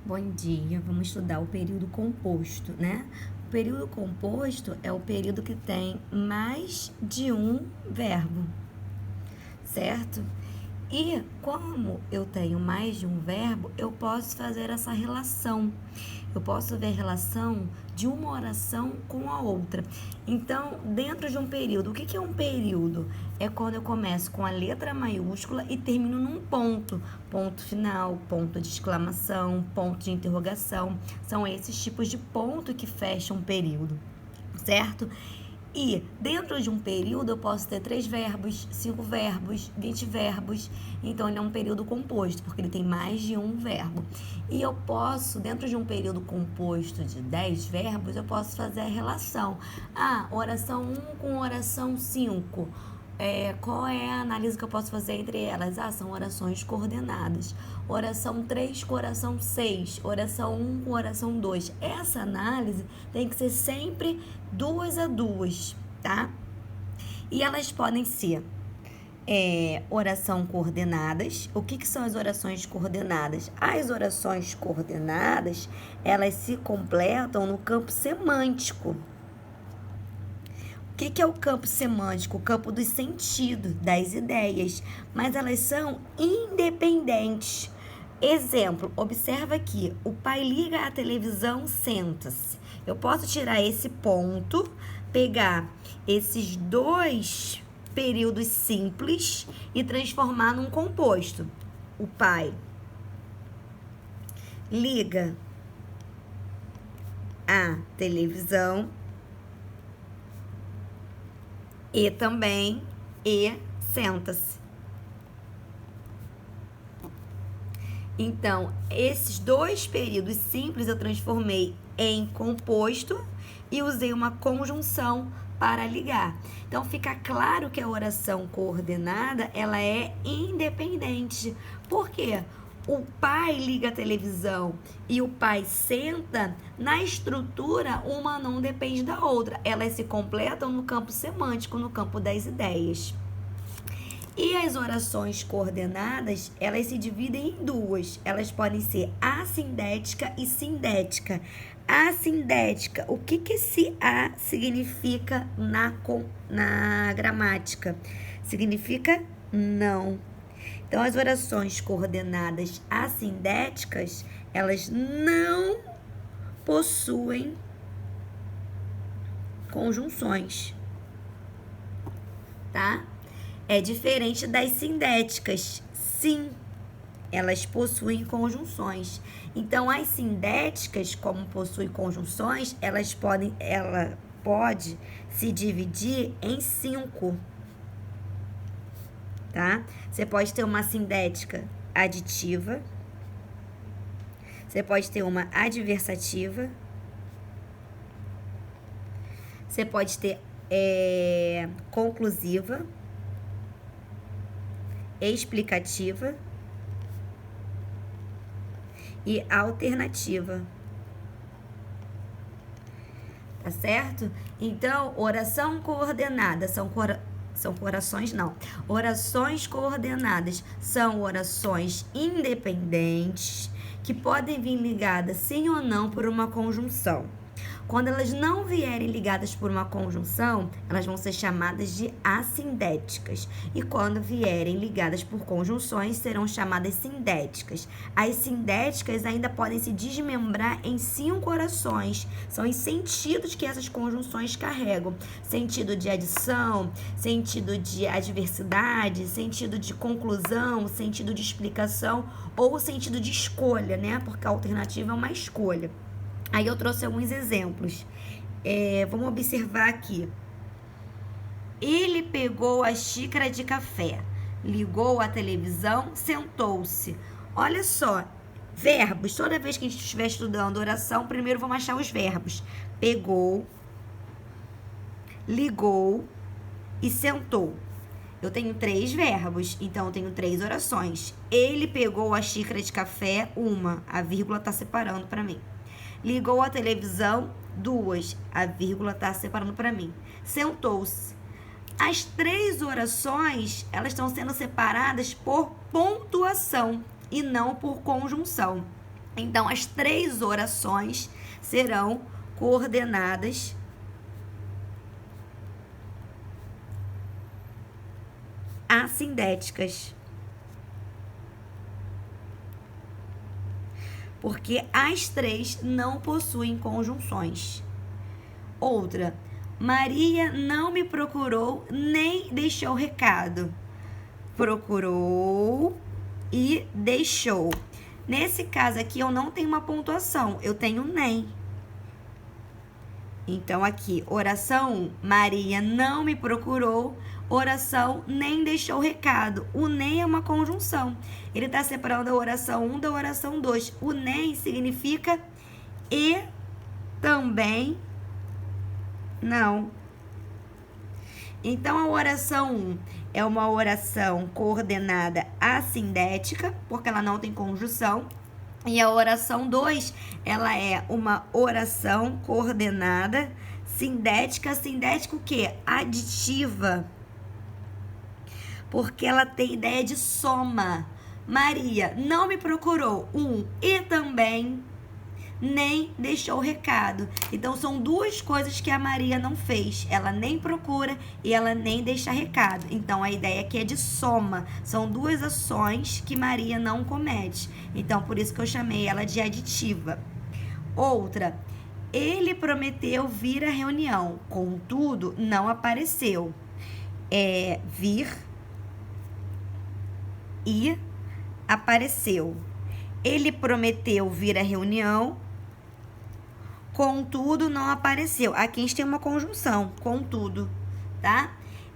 Bom dia, vamos estudar o período composto, né? O período composto é o período que tem mais de um verbo, certo? E como eu tenho mais de um verbo, eu posso fazer essa relação. Eu posso ver a relação de uma oração com a outra. Então, dentro de um período, o que é um período? É quando eu começo com a letra maiúscula e termino num ponto. Ponto final, ponto de exclamação, ponto de interrogação. São esses tipos de ponto que fecham um período, certo? E dentro de um período eu posso ter 3 verbos, 5 verbos, 20 verbos. Então ele é um período composto, porque ele tem mais de um verbo. E eu posso, dentro de um período composto de 10 verbos, eu posso fazer a relação. Oração 1 com oração 5. Qual é a análise que eu posso fazer entre elas? São orações coordenadas. Oração 3 com oração 6. Oração 1 com oração 2. Essa análise tem que ser sempre 2 a 2, tá? E elas podem ser oração coordenadas. O que são as orações coordenadas? As orações coordenadas, elas se completam no campo semântico. O que é o campo semântico? O campo dos sentidos, das ideias. Mas elas são independentes. Exemplo, observa aqui. O pai liga a televisão, senta-se. Eu posso tirar esse ponto, pegar esses 2 períodos simples e transformar num composto. O pai liga a televisão e também senta-se. Então, esses 2 períodos simples eu transformei em composto e usei uma conjunção para ligar. Então, fica claro que a oração coordenada, ela é independente. Por quê? O pai liga a televisão e o pai senta, na estrutura, uma não depende da outra. Elas se completam no campo semântico, no campo das ideias. E as orações coordenadas, elas se dividem em 2. Elas podem ser assindética e sindética. Assindética, o que esse A significa na gramática? Significa não. Então, as orações coordenadas assindéticas, elas não possuem conjunções, tá? É diferente das sindéticas. Sim, elas possuem conjunções. Então, as sindéticas, como possuem conjunções, ela pode se dividir em 5. Tá? Você pode ter uma sindética aditiva, você pode ter uma adversativa, você pode ter conclusiva, explicativa e alternativa. Tá certo? Então, oração coordenada Orações coordenadas são orações independentes que podem vir ligadas sim ou não por uma conjunção. Quando elas não vierem ligadas por uma conjunção, elas vão ser chamadas de assindéticas. E quando vierem ligadas por conjunções, serão chamadas sindéticas. As sindéticas ainda podem se desmembrar em 5 orações. São os sentidos que essas conjunções carregam. Sentido de adição, sentido de adversidade, sentido de conclusão, sentido de explicação ou sentido de escolha, né? Porque a alternativa é uma escolha. Aí eu trouxe alguns exemplos. Vamos observar aqui. Ele pegou a xícara de café, ligou a televisão, sentou-se. Olha só, verbos. Toda vez que a gente estiver estudando oração, primeiro vamos achar os verbos. Pegou, ligou e sentou. Eu tenho 3 verbos, então eu tenho 3 orações. Ele pegou a xícara de café, a vírgula está separando para mim. Ligou a televisão, 2, a vírgula está separando para mim. Sentou-se. As 3 orações, elas estão sendo separadas por pontuação e não por conjunção. Então, as 3 orações serão coordenadas assindéticas. Porque as 3 não possuem conjunções. Outra, Maria não me procurou nem deixou recado. Procurou e deixou. Nesse caso aqui, eu não tenho uma pontuação, eu tenho nem. Então, aqui, oração 1, Maria não me procurou, oração nem deixou recado. O nem é uma conjunção. Ele está separando a oração 1 da oração 2. O nem significa e também não. Então, a oração 1 é uma oração coordenada assindética, porque ela não tem conjunção. E a oração 2, ela é uma oração coordenada sindética. Sindética o quê? Aditiva. Porque ela tem ideia de soma. Maria não me procurou, e também nem deixou recado. Então, são 2 coisas que a Maria não fez. Ela nem procura e ela nem deixa recado. Então, a ideia aqui é de soma. São 2 ações que Maria não comete. Então, por isso que eu chamei ela de aditiva. Outra, ele prometeu vir à reunião, contudo, não apareceu. Vir e apareceu. Ele prometeu vir à reunião, contudo, não apareceu. Aqui a gente tem uma conjunção, contudo, tá?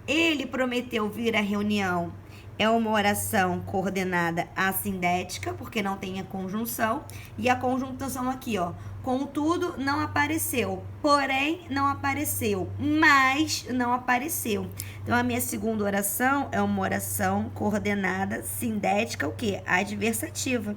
Ele prometeu vir à reunião é uma oração coordenada assindética, porque não tem a conjunção. E a conjunção aqui, ó. Contudo, não apareceu. Porém, não apareceu. Mas não apareceu. Então, a minha segunda oração é uma oração coordenada sindética, o quê? Adversativa.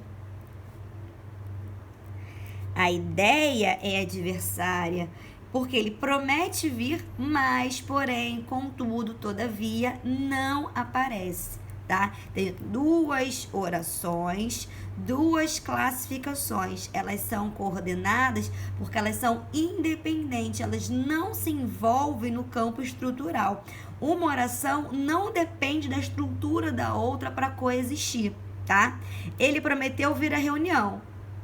A ideia é adversária, porque ele promete vir, mas, porém, contudo, todavia, não aparece, tá? Tem 2 orações, 2 classificações. Elas são coordenadas porque elas são independentes, elas não se envolvem no campo estrutural. Uma oração não depende da estrutura da outra para coexistir, tá? Ele prometeu vir à reunião.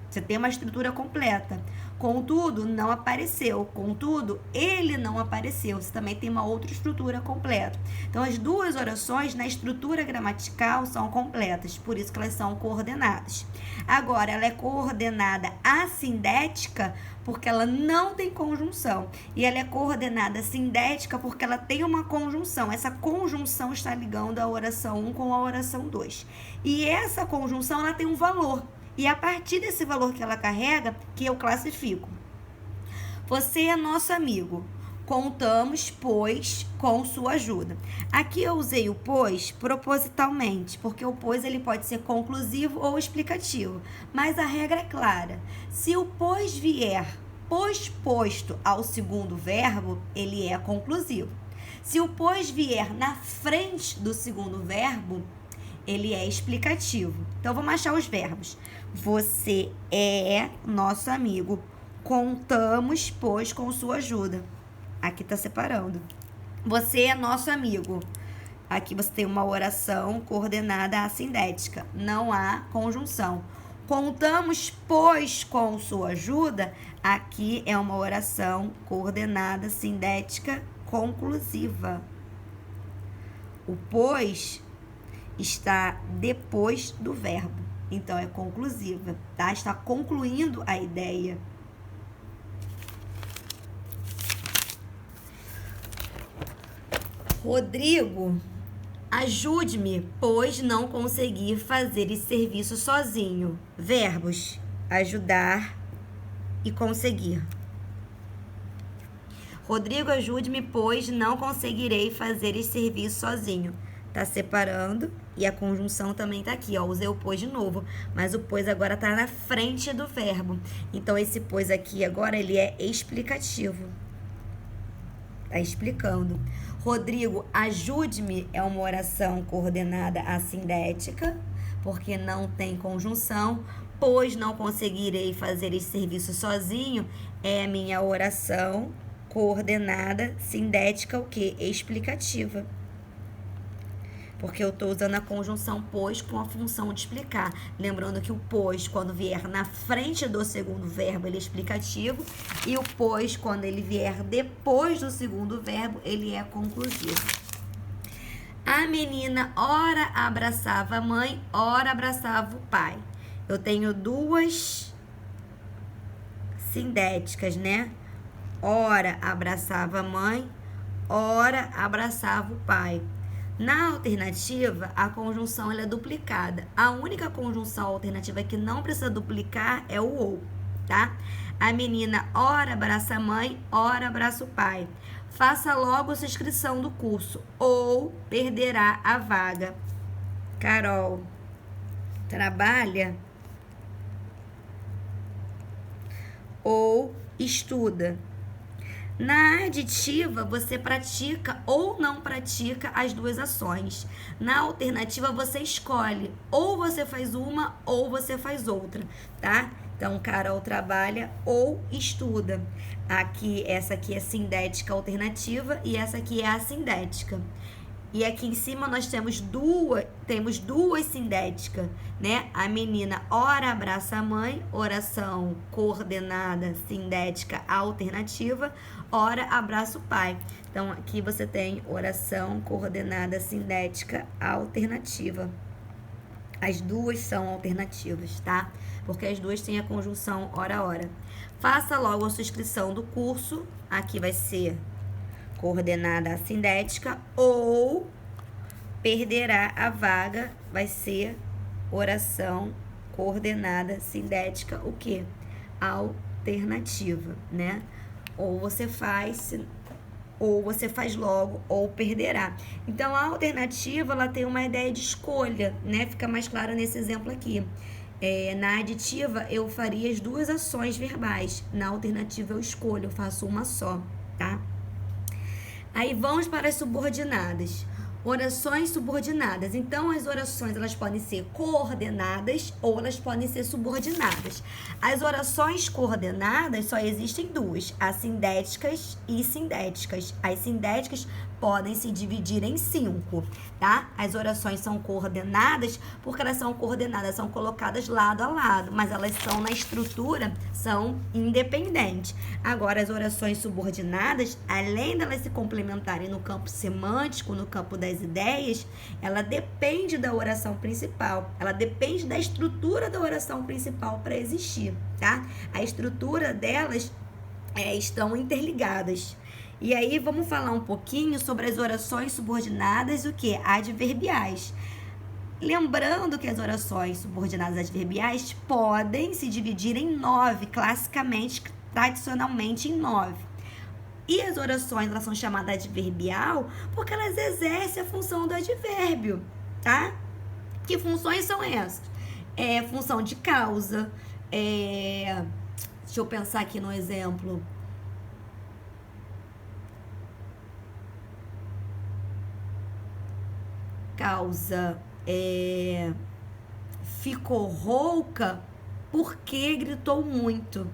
Você tem uma estrutura completa. Contudo, não apareceu. Contudo, ele não apareceu. Você também tem uma outra estrutura completa. Então, as 2 orações na estrutura gramatical são completas. Por isso que elas são coordenadas. Agora, ela é coordenada assindética porque ela não tem conjunção. E ela é coordenada sindética porque ela tem uma conjunção. Essa conjunção está ligando a oração 1 com a oração 2. E essa conjunção, ela tem um valor. E a partir desse valor que ela carrega, que eu classifico. Você é nosso amigo. Contamos, pois, com sua ajuda. Aqui eu usei o pois propositalmente, porque o pois ele pode ser conclusivo ou explicativo. Mas a regra é clara. Se o pois vier posposto ao segundo verbo, ele é conclusivo. Se o pois vier na frente do segundo verbo, ele é explicativo. Então, vamos achar os verbos. Você é nosso amigo. Contamos, pois, com sua ajuda. Aqui tá separando. Você é nosso amigo. Aqui você tem uma oração coordenada assindética. Não há conjunção. Contamos, pois, com sua ajuda. Aqui é uma oração coordenada sindética conclusiva. O pois está depois do verbo. Então, é conclusiva, tá? Está concluindo a ideia. Rodrigo, ajude-me, pois não consegui fazer esse serviço sozinho. Verbos: ajudar e conseguir. Rodrigo, ajude-me, pois não conseguirei fazer esse serviço sozinho. Tá separando e a conjunção também tá aqui, ó. Usei o pois de novo, mas o pois agora tá na frente do verbo. Então, esse pois aqui agora, ele é explicativo. Tá explicando. Rodrigo, ajude-me é uma oração coordenada assindética, porque não tem conjunção. pois não conseguirei fazer esse serviço sozinho, é a minha oração coordenada, sindética, o quê? Explicativa. Porque eu estou usando a conjunção pois com a função de explicar. Lembrando que o pois, quando vier na frente do segundo verbo, ele é explicativo. E o pois, quando ele vier depois do segundo verbo, ele é conclusivo. A menina ora abraçava a mãe, ora abraçava o pai. Eu tenho duas sindéticas, né? Ora abraçava a mãe, ora abraçava o pai. Na alternativa, a conjunção ela é duplicada. A única conjunção alternativa que não precisa duplicar é o ou, tá? A menina ora abraça a mãe, ora abraça o pai. Faça logo sua inscrição do curso ou perderá a vaga. Carol trabalha ou estuda. Na aditiva, você pratica ou não pratica as duas ações. Na alternativa, você escolhe. Ou você faz uma ou você faz outra, tá? Então, Carol trabalha ou estuda. Aqui, essa aqui é sindética alternativa e essa aqui é assindética. E aqui em cima nós temos duas sindéticas, né? A menina ora abraça a mãe, oração coordenada, sindética alternativa, ora abraça o pai. Então, aqui você tem oração coordenada, sindética alternativa. As duas são alternativas, tá? Porque as duas têm a conjunção ora. Faça logo a sua inscrição do curso. Aqui vai ser coordenada assindética ou perderá a vaga, vai ser oração coordenada sindética, o quê? Alternativa, né? Ou você faz logo, ou perderá. Então, a alternativa, ela tem uma ideia de escolha, né? Fica mais claro nesse exemplo aqui. Na aditiva, eu faria as duas ações verbais. Na alternativa, eu escolho, eu faço uma só, tá? Aí vamos para as subordinadas. Orações subordinadas. Então, as orações elas podem ser coordenadas ou elas podem ser subordinadas. As orações coordenadas só existem duas, assindéticas e sindéticas. As sindéticas podem se dividir em 5, tá? As orações são coordenadas porque elas são coordenadas, são colocadas lado a lado, mas elas são na estrutura, são independentes. Agora, as orações subordinadas, além delas se complementarem no campo semântico, no campo das ideias, ela depende da oração principal, ela depende da estrutura da oração principal para existir, tá? A estrutura delas estão interligadas. E aí, vamos falar um pouquinho sobre as orações subordinadas, o que? Adverbiais. Lembrando que as orações subordinadas adverbiais podem se dividir em 9, classicamente, tradicionalmente em 9. E as orações, elas são chamadas adverbial porque elas exercem a função do advérbio, tá? Que funções são essas? Função de causa, deixa eu pensar aqui no exemplo. Causa ficou rouca porque gritou muito,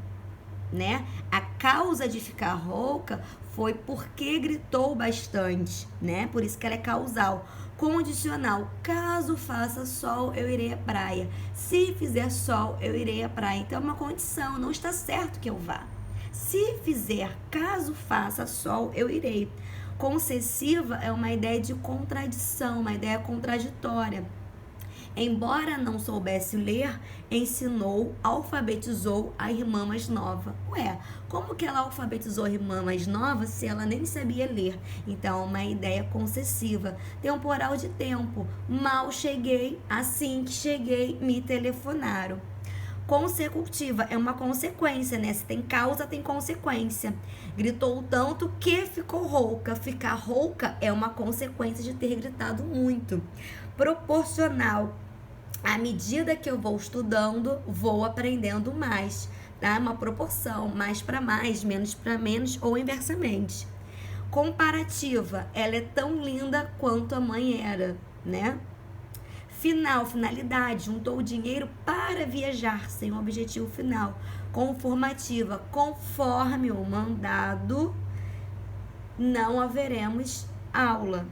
né? A causa de ficar rouca foi porque gritou bastante, né? Por isso que ela é causal. Condicional: caso faça sol, eu irei à praia. Se fizer sol, eu irei à praia. Então é uma condição, não está certo que eu vá. Se fizer, caso faça sol, eu irei. Concessiva é uma ideia de contradição, uma ideia contraditória. Embora não soubesse ler, ensinou, alfabetizou a irmã mais nova. Ué, como que ela alfabetizou a irmã mais nova se ela nem sabia ler? Então, é uma ideia concessiva. Temporal de tempo. Mal cheguei, assim que cheguei, me telefonaram. Consecutiva é uma consequência, né? Se tem causa, tem consequência. Gritou tanto que ficou rouca. Ficar rouca é uma consequência de ter gritado muito. Proporcional: à medida que eu vou estudando, vou aprendendo mais, tá? Uma proporção, mais para mais, menos para menos ou inversamente. Comparativa: ela é tão linda quanto a mãe era, né? Final, finalidade, juntou o dinheiro para viajar, sem um objetivo final. Conformativa, conforme o mandado, não haveremos aula,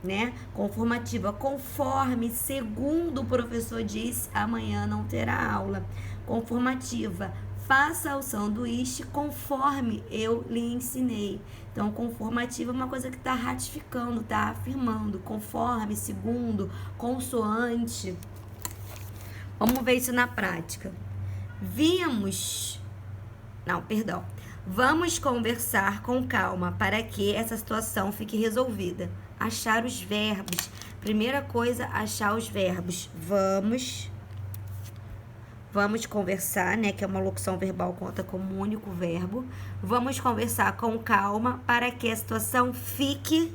né? Conformativa, conforme, segundo o professor disse, amanhã não terá aula. Conformativa, faça o sanduíche conforme eu lhe ensinei. Então, conformativa é uma coisa que está ratificando, está afirmando. Conforme, segundo, consoante. Vamos ver isso na prática. Vamos conversar com calma para que essa situação fique resolvida. Achar os verbos. Primeira coisa, achar os verbos. Vamos conversar, né? Que é uma locução verbal, conta como um único verbo. Vamos conversar com calma para que a situação fique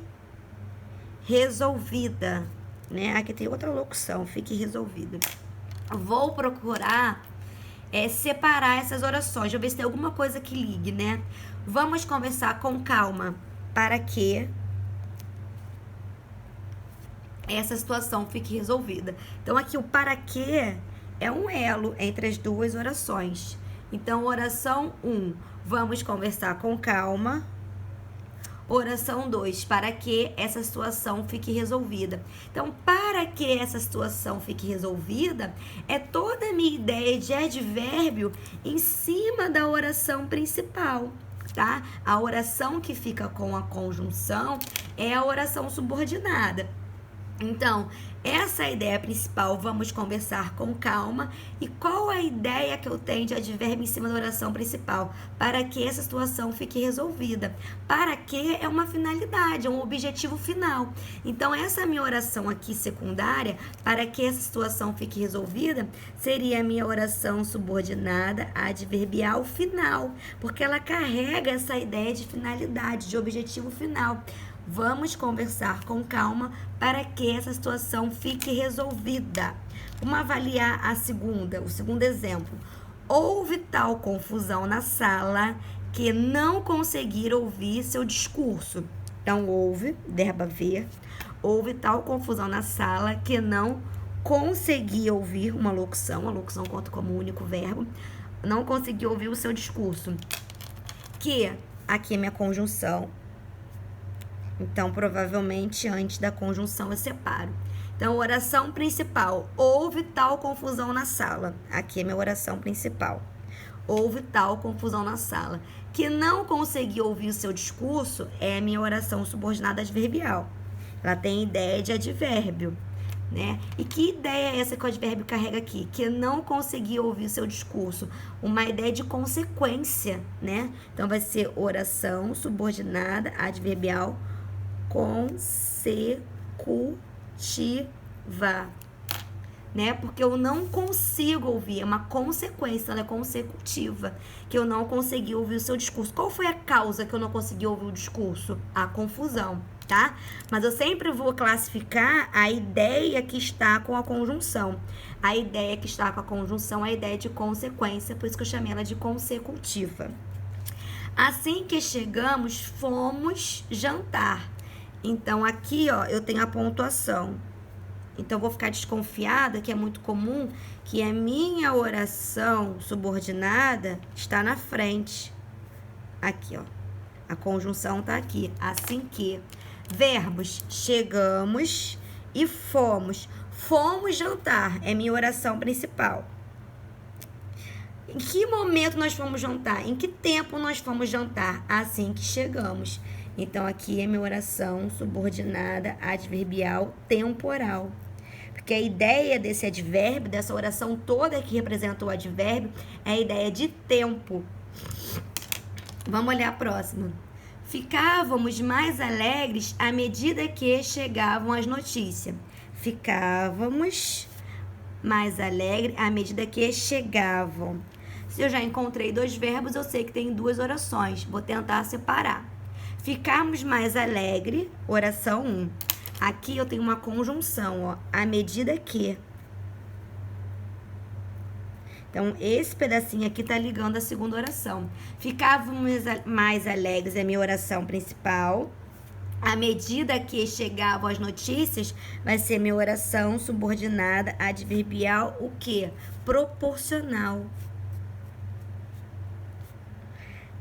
resolvida, né? Aqui tem outra locução, fique resolvida. Vou procurar separar essas orações. Deixa eu ver se tem alguma coisa que ligue, né? Vamos conversar com calma para que essa situação fique resolvida. Então, aqui o para que é um elo entre as duas orações. Então, oração 1, vamos conversar com calma. Oração 2, para que essa situação fique resolvida. Então, para que essa situação fique resolvida, é toda a minha ideia de advérbio em cima da oração principal, tá? A oração que fica com a conjunção é a oração subordinada. Então, essa é a ideia principal, vamos conversar com calma. E qual a ideia que eu tenho de advérbio em cima da oração principal? Para que essa situação fique resolvida. Para que é uma finalidade, é um objetivo final. Então, essa minha oração aqui secundária, para que essa situação fique resolvida, seria a minha oração subordinada adverbial final, porque ela carrega essa ideia de finalidade, de objetivo final. Vamos conversar com calma para que essa situação fique resolvida. Vamos avaliar o segundo exemplo. Houve tal confusão na sala que não conseguiram ouvir seu discurso. Então, verbo haver. Houve tal confusão na sala que não consegui ouvir uma locução. A locução conta como único verbo. Não consegui ouvir o seu discurso. Que aqui é minha conjunção. Então, provavelmente, antes da conjunção eu separo. Então, oração principal. Houve tal confusão na sala. Aqui é minha oração principal. Houve tal confusão na sala. Que não consegui ouvir o seu discurso é a minha oração subordinada adverbial. Ela tem ideia de advérbio, né? E que ideia é essa que o advérbio carrega aqui? Que não consegui ouvir o seu discurso. Uma ideia de consequência, né? Então, vai ser oração subordinada adverbial consecutiva, né? Porque eu não consigo ouvir, é uma consequência, ela é consecutiva, que eu não consegui ouvir o seu discurso. Qual foi a causa que eu não consegui ouvir o discurso? A confusão, tá? Mas eu sempre vou classificar a ideia que está com a conjunção. A ideia que está com a conjunção é a ideia de consequência, por isso que eu chamei ela de consecutiva. Assim que chegamos, fomos jantar. Então, aqui, ó, eu tenho a pontuação. Então, eu vou ficar desconfiada, que é muito comum, que a minha oração subordinada está na frente. Aqui, ó. A conjunção tá aqui. Assim que. Verbos, chegamos e fomos. Fomos jantar, é minha oração principal. Em que momento nós fomos jantar? Em que tempo nós fomos jantar? Assim que chegamos. Então, aqui é minha oração subordinada adverbial temporal. Porque a ideia desse advérbio, dessa oração toda que representa o advérbio, é a ideia de tempo. Vamos olhar a próxima. Ficávamos mais alegres à medida que chegavam as notícias. Ficávamos mais alegres à medida que chegavam. Se eu já encontrei dois verbos, eu sei que tem duas orações. Vou tentar separar. Ficarmos mais alegre, oração 1. Aqui eu tenho uma conjunção, ó, à medida que. Então, esse pedacinho aqui tá ligando a segunda oração. Ficávamos mais alegres é minha oração principal. À medida que chegavam as notícias, vai ser minha oração subordinada adverbial, o quê? Proporcional.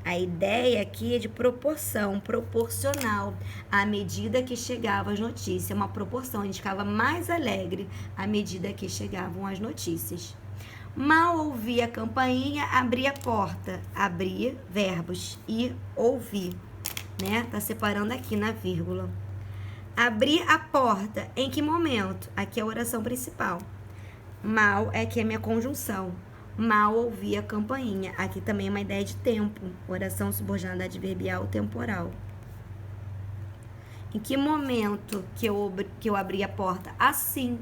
A ideia aqui é de proporção, proporcional. À medida que chegavam as notícias, uma proporção, a gente ficava mais alegre à medida que chegavam as notícias. Mal ouvia a campainha, abria a porta. Abrir, verbos, ir, ouvir, né? Tá separando aqui na vírgula. Abrir a porta, em que momento? Aqui é a oração principal. Mal é que é minha conjunção. Mal ouvi a campainha. Aqui também é uma ideia de tempo. Oração subordinada adverbial temporal. Em que momento que eu abri a porta? Assim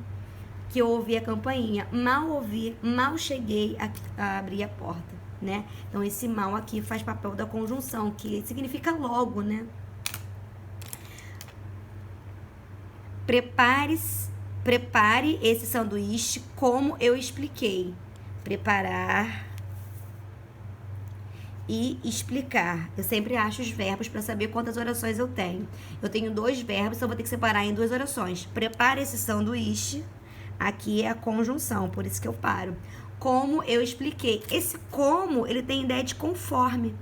que eu ouvi a campainha. Mal ouvi, mal cheguei a abrir a porta, né? Então, esse mal aqui faz papel da conjunção, que significa logo, né? Prepare esse sanduíche como eu expliquei. Preparar e explicar. Eu sempre acho os verbos para saber quantas orações eu tenho. Eu tenho 2 verbos, então eu vou ter que separar em 2 orações. Prepare esse sanduíche. Aqui é a conjunção, por isso que eu paro. Como eu expliquei. Esse como, ele tem ideia de conforme.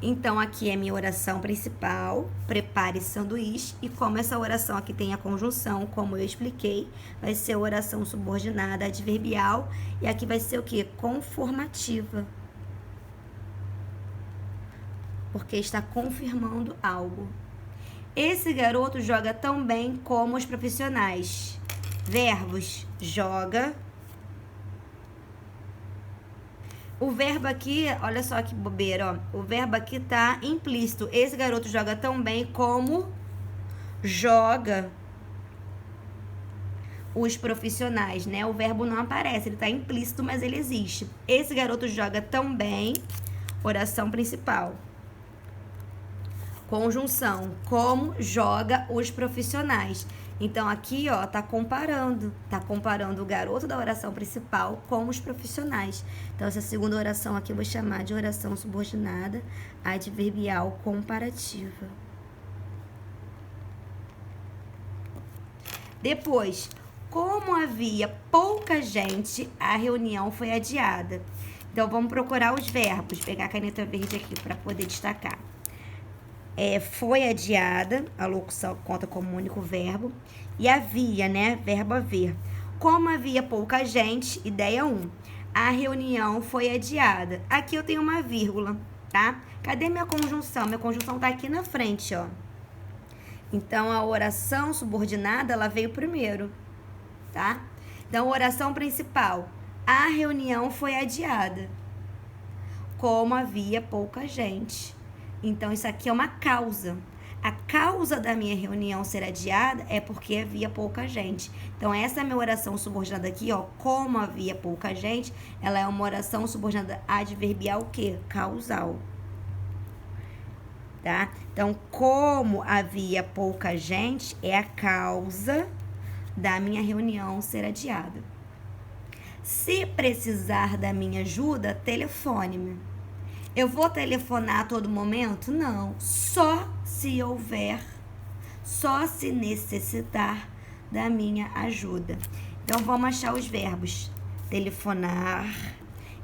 Então, aqui é minha oração principal, prepare sanduíche, e como essa oração aqui tem a conjunção, como eu expliquei, vai ser a oração subordinada adverbial, e aqui vai ser o quê? Conformativa. Porque está confirmando algo. Esse garoto joga tão bem como os profissionais. Verbos, joga. O verbo aqui, olha só que bobeira, ó. O verbo aqui tá implícito. Esse garoto joga tão bem como joga os profissionais, né? O verbo não aparece, ele tá implícito, mas ele existe. Esse garoto joga tão bem, oração principal. Conjunção, como joga os profissionais. Então, aqui, ó, tá comparando o garoto da oração principal com os profissionais. Então, essa segunda oração aqui eu vou chamar de oração subordinada adverbial comparativa. Depois, como havia pouca gente, a reunião foi adiada. Então, vamos procurar os verbos. Pegar a caneta verde aqui para poder destacar. Foi adiada, a locução conta como único verbo. E havia, né? Verbo haver. Como havia pouca gente, ideia 1. A reunião foi adiada. Aqui eu tenho uma vírgula, tá? Cadê minha conjunção? Minha conjunção tá aqui na frente, ó. Então, a oração subordinada, ela veio primeiro, tá? Então, oração principal. A reunião foi adiada. Como havia pouca gente. Então, isso aqui é uma causa. A causa da minha reunião ser adiada é porque havia pouca gente. Então, essa minha oração subordinada aqui, ó, como havia pouca gente, ela é uma oração subordinada adverbial o quê? Causal. Tá? Então, como havia pouca gente é a causa da minha reunião ser adiada. Se precisar da minha ajuda, telefone-me. Eu vou telefonar a todo momento? Não. Só se houver, só se necessitar da minha ajuda. Então, vamos achar os verbos. Telefonar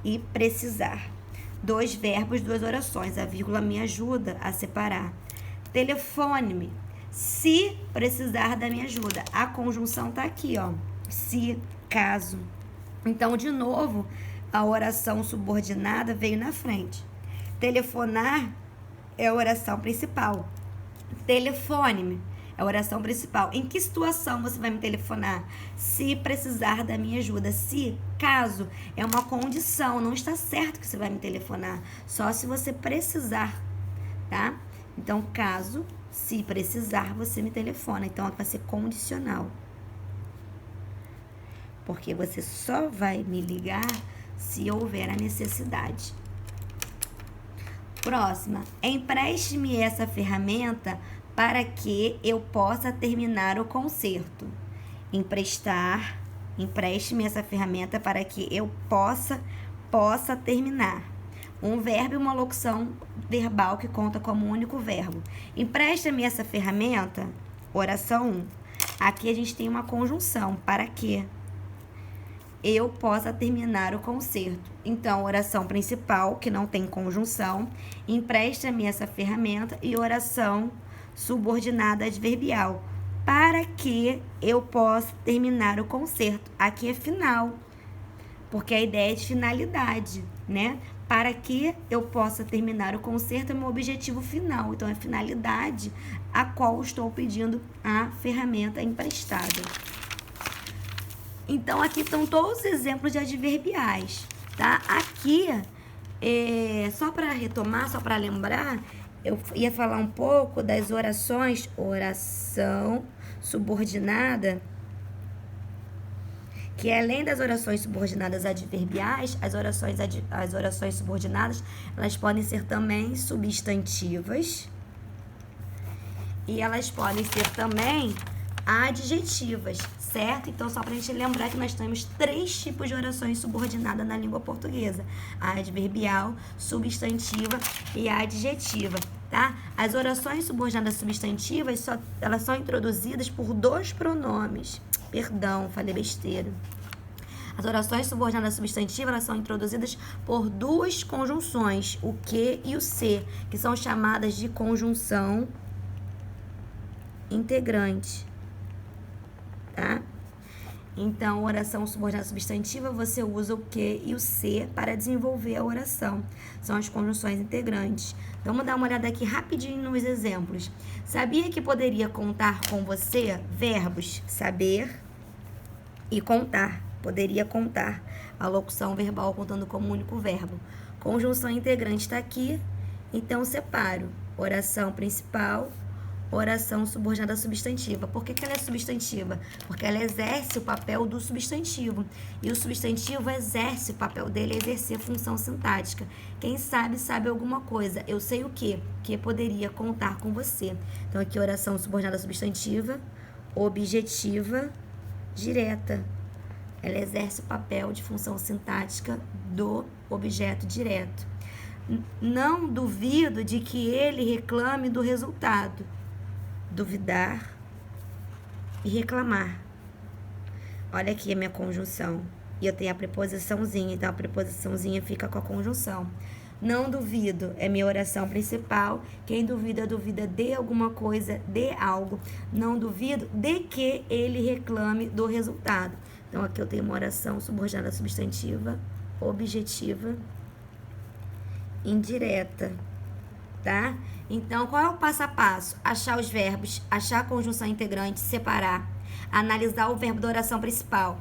e precisar. 2 verbos, 2 orações. A vírgula me ajuda a separar. Telefone-me. Se precisar da minha ajuda. A conjunção tá aqui, ó. Se, caso. Então, de novo, a oração subordinada veio na frente. Telefonar é a oração principal. Telefone-me é a oração principal. Em que situação você vai me telefonar? Se precisar da minha ajuda. Se, caso, é uma condição. Não está certo que você vai me telefonar. Só se você precisar, tá? Então, caso, se precisar, você me telefona. Então, vai ser condicional. Porque você só vai me ligar se houver a necessidade. Próxima. Empreste-me essa ferramenta para que eu possa terminar o concerto. Empreste-me essa ferramenta para que eu possa terminar. Um verbo e uma locução verbal que conta como único verbo. Empresta-me essa ferramenta, oração 1. Aqui a gente tem uma conjunção, para que eu possa terminar o concerto. Então, oração principal, que não tem conjunção, empresta-me essa ferramenta, e oração subordinada adverbial, para que eu possa terminar o concerto. Aqui é final, porque a ideia é de finalidade, né? Para que eu possa terminar o concerto é meu objetivo final. Então, é finalidade a qual estou pedindo a ferramenta emprestada. Então, aqui estão todos os exemplos de adverbiais, tá? Aqui, só para retomar, só para lembrar, eu ia falar um pouco das orações, oração subordinada, que além das orações subordinadas adverbiais, as orações subordinadas, elas podem ser também substantivas e elas podem ser também adjetivas, certo? Então, só pra gente lembrar que nós temos 3 tipos de orações subordinadas na língua portuguesa: a adverbial, substantiva e a adjetiva, tá? As orações subordinadas substantivas, elas são introduzidas por 2 pronomes. Perdão, falei besteira. As orações subordinadas substantivas, elas são introduzidas por 2 conjunções, o que e o se, que são chamadas de conjunção integrante, tá? Então, oração subordinada substantiva, você usa o que e o se para desenvolver a oração. São as conjunções integrantes. Então, vamos dar uma olhada aqui rapidinho nos exemplos. Sabia que poderia contar com você? Verbos: saber e contar. Poderia contar. A locução verbal contando como único verbo. Conjunção integrante está aqui, então separo. Oração principal, oração subordinada substantiva. Por que ela é substantiva? Porque ela exerce o papel do substantivo. E o substantivo exerce o papel dele, exercer função sintática. Quem sabe, sabe alguma coisa. Eu sei o quê? Que poderia contar com você. Então, aqui, oração subordinada substantiva, objetiva, direta. Ela exerce o papel de função sintática do objeto direto. Não duvido de que ele reclame do resultado. Duvidar e reclamar. Olha aqui a minha conjunção. E eu tenho a preposiçãozinha, então a preposiçãozinha fica com a conjunção. Não duvido é minha oração principal. Quem duvida, duvida de alguma coisa, de algo. Não duvido de que ele reclame do resultado. Então, aqui eu tenho uma oração subordinada substantiva, objetiva, indireta, tá? Então, qual é o passo a passo? Achar os verbos, achar a conjunção integrante, separar, analisar o verbo da oração principal.